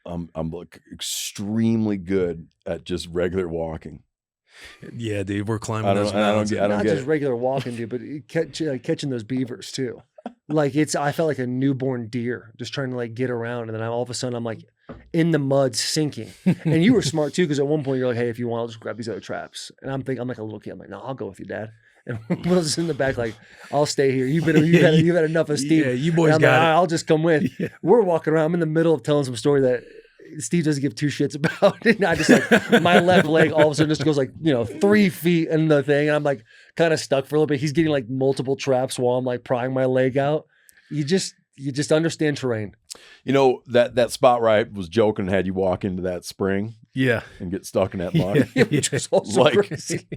I'm like extremely good at just regular walking. Yeah, dude, we're climbing those mountains. I don't get just regular walking, dude, but catching those beavers too. Like I felt like a newborn deer just trying to like get around, and then all of a sudden I'm like in the mud sinking. And you were smart too, because at one point you're like, "Hey, if you want, I'll just grab these other traps." And I'm like a little kid. I'm like, "No, I'll go with you, Dad." And Will's in the back like, "I'll stay here. You've had enough of Steve. Yeah, you boys got it. I'll just come with." Yeah. We're walking around. I'm in the middle of telling some story that Steve doesn't give two shits about. And I just like my left leg all of a sudden just goes like 3 feet in the thing, and I'm like kind of stuck for a little bit. He's getting like multiple traps while I'm like prying my leg out. You just understand terrain. That spot where I was joking and had you walk into that spring, and get stuck in that muck, which was also crazy.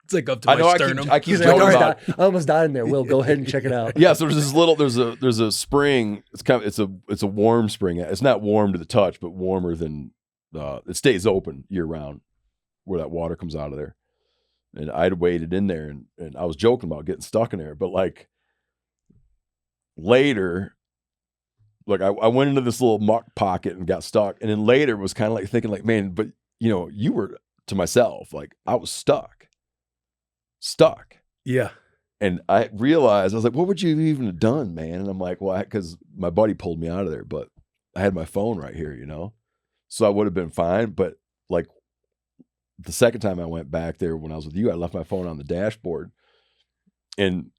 It's like up to my sternum. I keep joking about. I almost died in there. Will, go ahead and check it out. Yeah, so there's a spring. It's a warm spring. It's not warm to the touch, but warmer than it stays open year round, where that water comes out of there. And I'd waded in there, and I was joking about getting stuck in there, but like later, like I went into this little muck pocket and got stuck, and then later was kind of like thinking like, man, but you were, to myself, like I was stuck. Yeah. And I realized, I was like, what would you even have done, man? And I'm like, well, because my buddy pulled me out of there, but I had my phone right here, so I would have been fine. But like the second time I went back there when I was with you, I left my phone on the dashboard. And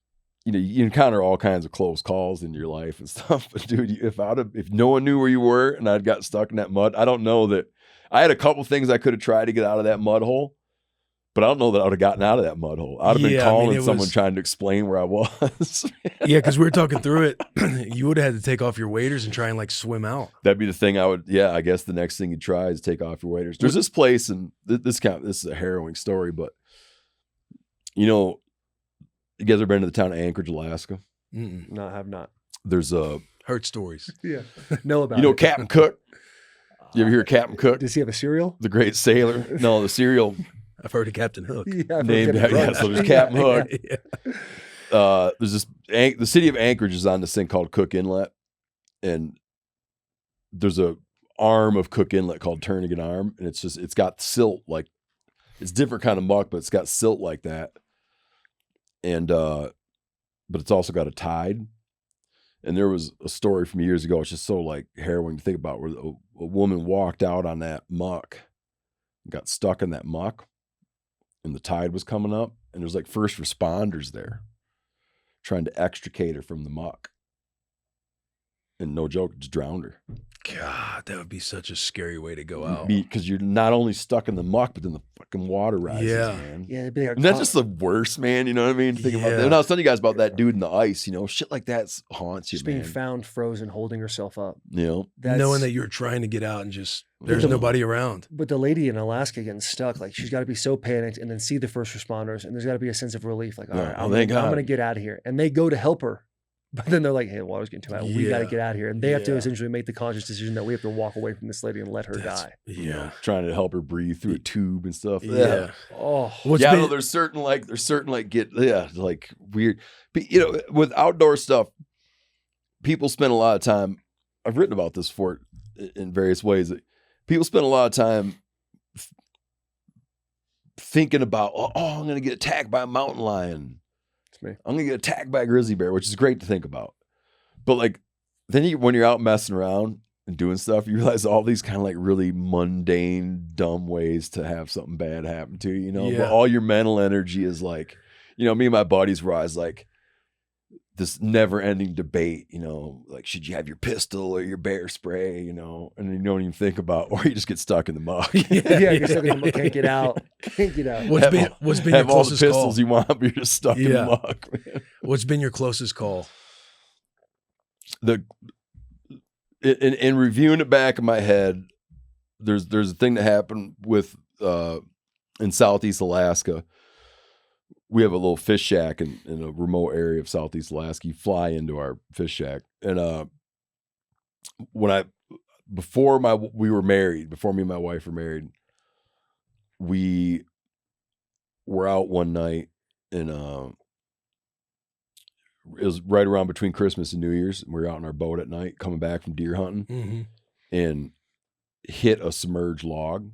you encounter all kinds of close calls in your life and stuff. But dude, if no one knew where you were and I'd got stuck in that mud, I don't know that I had a couple things I could have tried to get out of that mud hole. But I don't know that I would have gotten out of that mud hole. I'd have been calling someone trying to explain where I was. Yeah, because we were talking through it. You would have had to take off your waders and try and like swim out. That'd be the thing I would. Yeah, I guess the next thing you try is take off your waders. There's this place, and this is a harrowing story, but you guys ever been to the town of Anchorage, Alaska? Mm-mm. No, I have not. There's heard stories. Yeah, know about it. Captain Cook. You ever hear of Captain Cook? Does he have a cereal? The Great Sailor. No, the cereal. I've heard of Captain Hook. Yeah, so there's Captain Hook. Yeah. There's the city of Anchorage is on this thing called Cook Inlet, and there's a arm of Cook Inlet called Turnagain Arm, and it's got silt, like it's different kind of muck, but it's got silt like that, and but it's also got a tide. And there was a story from years ago. It's just so like harrowing to think about, where a woman walked out on that muck, got stuck in that muck. And the tide was coming up, and there's like first responders there trying to extricate her from the muck. And no joke, just drowned her. God, that would be such a scary way to go out. Because you're not only stuck in the muck, but then the fucking water rises, man. Yeah, and that's just the worst, man. You know what I mean? Think about that. And I was telling you guys about that dude in the ice. Shit like that haunts you, just man. Being found frozen, holding herself up. Knowing that you're trying to get out and just there's nobody around. But the lady in Alaska getting stuck, like she's got to be so panicked, and then see the first responders, and there's got to be a sense of relief. Like, all right, I'm going to get out of here, and they go to help her. But then they're like, hey, the water's getting too high. We got to get out of here. And they have to essentially make the conscious decision that we have to walk away from this lady and let her die. Yeah. Trying to help her breathe through a tube and stuff. Yeah. Oh. There's certain like weird. But, with outdoor stuff, people spend a lot of time. I've written about this in various ways. That people spend a lot of time thinking about, I'm going to get attacked by a mountain lion. I'm gonna get attacked by a grizzly bear, which is great to think about. But like, then when you're out messing around and doing stuff, you realize all these kind of like really mundane, dumb ways to have something bad happen to you. But all your mental energy is like, me and my buddies were always like this never-ending debate. Like, should you have your pistol or your bear spray? And you don't even think about, or you just get stuck in the muck. You're stuck in the muck, can't get out. What's been have your all the closest pistols call? you want, but you're just stuck in the muck, man. What's been your closest call? In reviewing it back in my head, there's a thing that happened with in Southeast Alaska. We have a little fish shack in a remote area of Southeast Alaska. You fly into our fish shack, and before me and my wife were married, we were out one night, and it was right around between Christmas and New Year's. And we were out on our boat at night, coming back from deer hunting, and hit a submerged log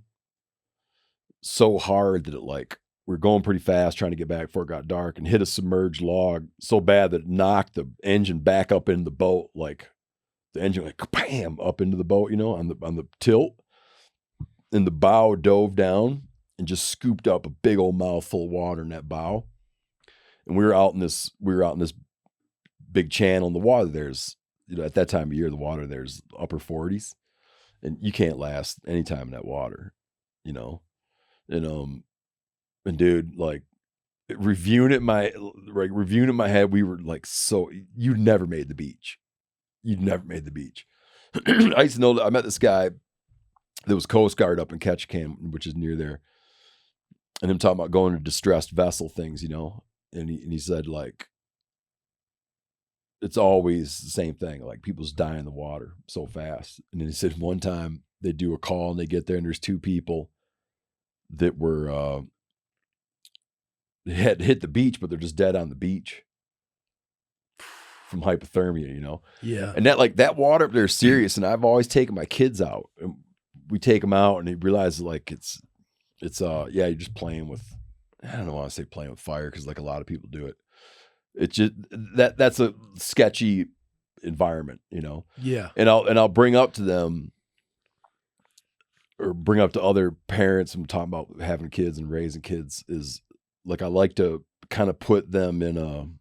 so hard that it like, we were going pretty fast trying to get back before it got dark, and hit a submerged log so bad that it knocked the engine back up into the boat. Like the engine like bam up into the boat, you know, on the tilt, and the bow dove down and just scooped up a big old mouthful of water in that bow. And we were out in this big channel, and the water there's, you know, at that time of year, the water there's upper 40s, and you can't last any time in that water, you know. And dude, like reviewing it in my head, we were like, so you never made the beach. You'd never made the beach. I used to know that I met this guy that was Coast Guard up in Ketchikan, which is near there. And him talking about going to distressed vessel things, you know, and he said like, it's always the same thing. Like people's dying in the water so fast. And then he said one time they do a call and they get there and there's 2 people that were, had hit the beach, but they're just dead on the beach from hypothermia, you know? Yeah. And that, like, that water up there is serious. And I've always taken my kids out, and we take them out and they realize like it's yeah, you're just playing with, I don't want to say playing with fire, because like a lot of people do it. It's just that's a sketchy environment, you know? Yeah. And I'll bring up to them, or bring up to other parents, I'm talking about having kids and raising kids, is like, I like to kind of put them in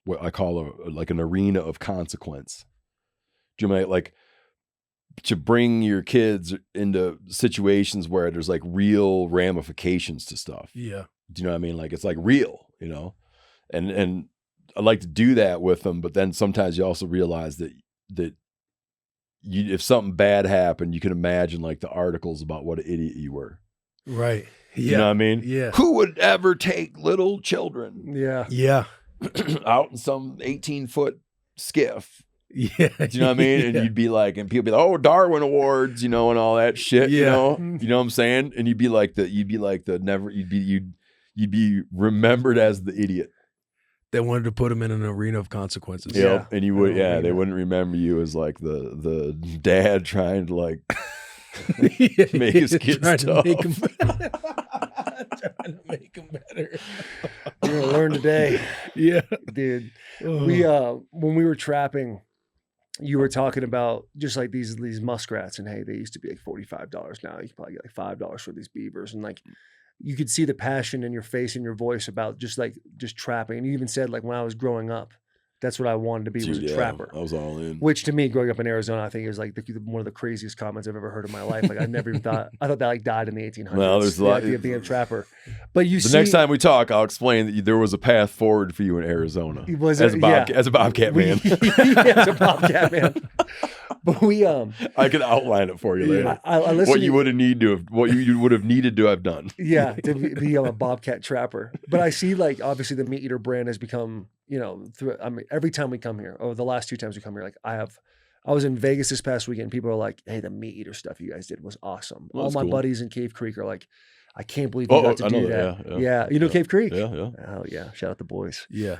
what I call like an arena of consequence. Do you mean like to bring your kids into situations where there's like real ramifications to stuff? Yeah. Do you know what I mean? Like it's like real, you know? And I like to do that with them, but then sometimes you also realize that if something bad happened, you can imagine like the articles about what an idiot you were. Right. Yeah. You know what I mean? Yeah. Who would ever take little children Yeah. Yeah. out in some 18-foot skiff? Yeah. Do you know what I mean? And you'd be like, and people be like, oh, Darwin Awards, you know, and all that shit, you know what I'm saying? And you'd be like you'd be remembered as the idiot. They wanted to put him in an arena of consequences. Yeah. And you would, they wouldn't remember you as like the dad trying to like make his kids tough. Trying to make him better. You're gonna learn today. Yeah. Dude. We when we were trapping, you were talking about just like these muskrats, and hey, they used to be like $45. Now you can probably get like $5 for these beavers, and like you could see the passion in your face and your voice about just trapping. And you even said like when I was growing up, that's what I wanted to be, was a trapper. I was all in. Which to me, growing up in Arizona, I think is like one of the craziest comments I've ever heard in my life. Like I never even thought that like died in the 1800s. Well, there's a lot of being a trapper. But next time we talk, I'll explain that there was a path forward for you in Arizona. As a Bobcat man. As a Bobcat man. But I can outline it for you later. What you would have needed to have done. Yeah, to be a Bobcat trapper. But I see like obviously the Meat Eater brand has become, you know, every time we come here, or the last 2 times we come here, like I was in Vegas this past weekend. People are like, hey, the Meat Eater stuff you guys did was awesome. Well, all my cool. buddies in Cave Creek are like, I can't believe you got to do that. Yeah. You know Cave Creek? Yeah. Oh yeah. Shout out the boys. Yeah.